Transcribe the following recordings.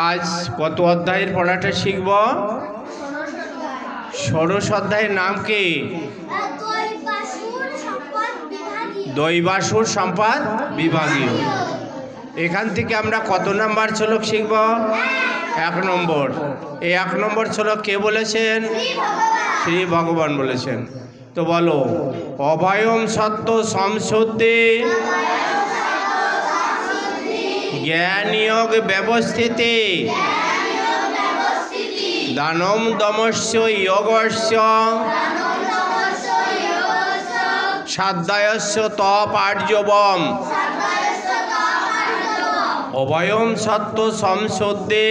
আজ কত অধ্যায়ের পড়াটা শিখব? ষোড়শ অধ্যায়ের নাম কি? দৈবাসুর সম্পদ বিভাগীয়। এখান থেকে আমরা কত নাম্বার শ্লোক শিখব? 1 নম্বর। এই 1 নম্বর শ্লোক কে বলেছেন? শ্রী ভগবান বলেছেন। তো বলো, অভয়ম সত্য সংশুদ্ধি জ্ঞানয়োগ ব্যবস্থিতি দানম দমস্য যোগস্য সাধ্যায়স্য তপার্যবম। অভয়ম সত্য সংশুদ্ধি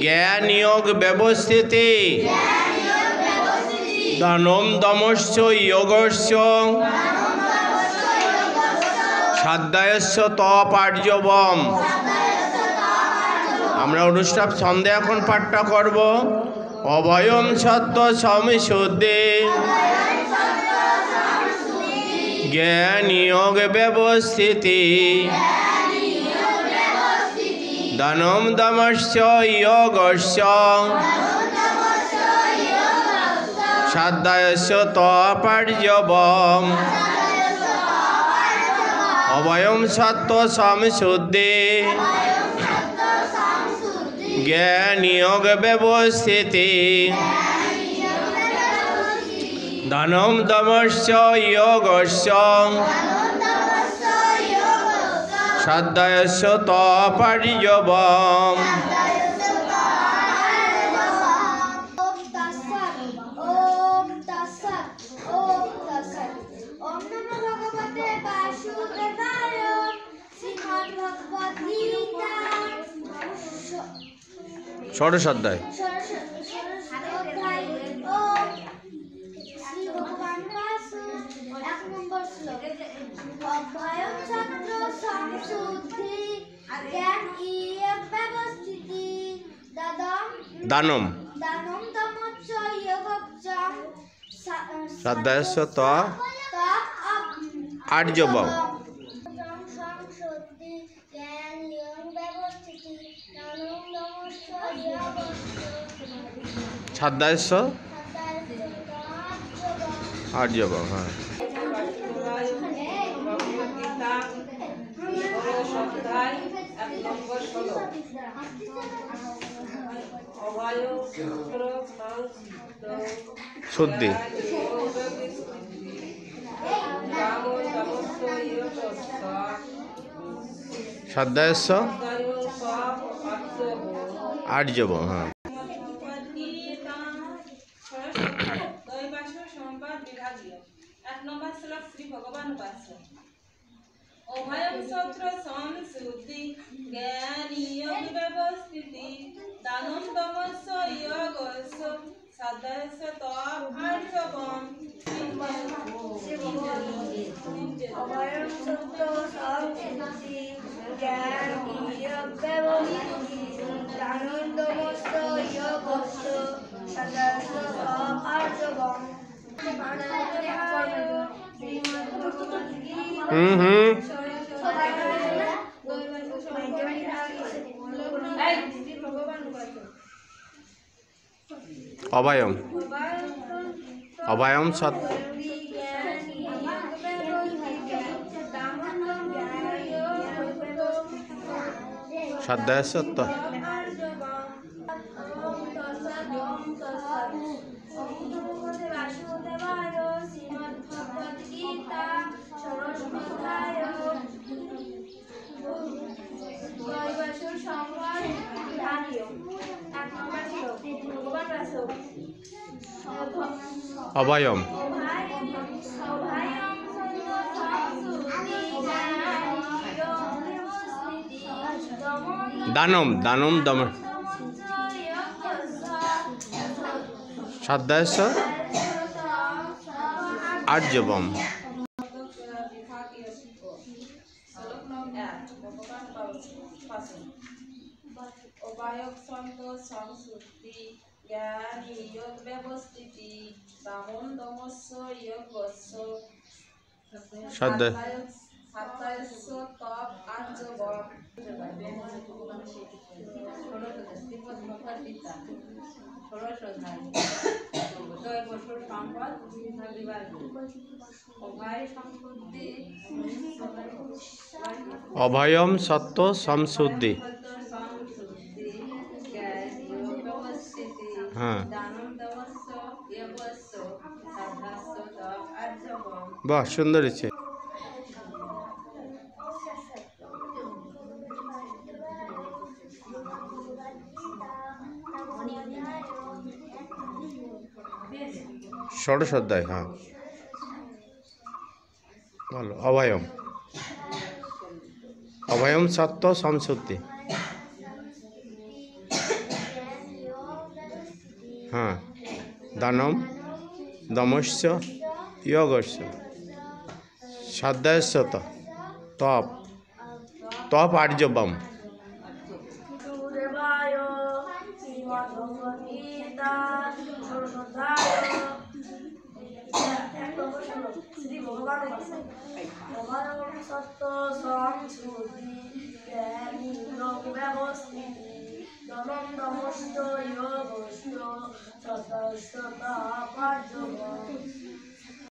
জ্ঞানয়োগ ব্যবস্থিতি দানম দমস্য যোগস্য সাধ্যায়স্য তপার্যবম। আমরা অনুষ্ঠান সন্ধ্যা এখন পাঠটা করব। অভয়ম সত্য সংশুদ্ধি জ্ঞানয়োগ ব্যবস্থিতি দানম দমস্য যোগস্য সাধ্যায়স্য তপার্যবম। অভয়ম সত্য সংশুদ্ধি জ্ঞানয়োগ ব্যবস্থিতি দানম দমস্য যোগস্য সাধ্যায়স্য তপার্যবম। ষোড়শ অধ্যায়। দানম সাধ্যায়স্য তপার্যবম। সাধ্যায়স্য আর্যবম। হ্যাঁ, শুদ্ধি সাধ্যায়স্য আর্যবম। হ্যাঁ, অভয়ম সত্য সংশুদ্ধি জ্ঞানয়োগ ব্যবস্থিতি দানম দমস্য যোগস্য সাধ্যায়স্য তপার্যবম। অভয়ম সত্য সংশুদ্ধি জ্ঞানয়োগ ব্যবস্থিতি দানম দমস্য যোগস্য সাধ্যায়স্য তপার্যবম। অভয়ম অভয়ম সত্য সাধ্যায়স্য অভয়ম দানম দানম দম সাধ্যায়স্য আর্যবম। অভয়ম সত্য সংশুদ্ধি জ্ঞানয়োগ ব্যবস্থিতি দানম দমস্য যোগস্য সাধ্যায়স্য তপার্যবম। পিতা ষোড়শ অধ্যায় দয় বছর সম্পদ বিভাগ অভয় সম্পত্তি অভয়ম সত্য সমশুদ্ধি। সংশুদ্ধি জ্ঞান যোগ ব্যবস্থিতি হ্যাঁ, দানম দমস্য যজ্ঞস্য সাধাস্য তপ আর্জবম। বাহ, সুন্দর হয়েছে। ষোড়শ অধ্যায়, হ্যাঁ ভালো। অভয়ম, অভয়ম সত্য সমশুদ্ধি। হ্যাঁ, দানম দমস্য যোগস্য সাধ্যাস্য তপ তপ আর্যবম। গুরুদেবায় শ্রীমদ্ভগবদ্গীতা ষোড়শোধ্যায় এক নম্বর শ্লোক। শ্রী ভগবান বলেন, অভয়ম সত্য সংশুদ্ধি জ্ঞানী যোগ ব্যবস্থিতি দমম দমস্য যোগস্য সতস্য তপ আর্জবম।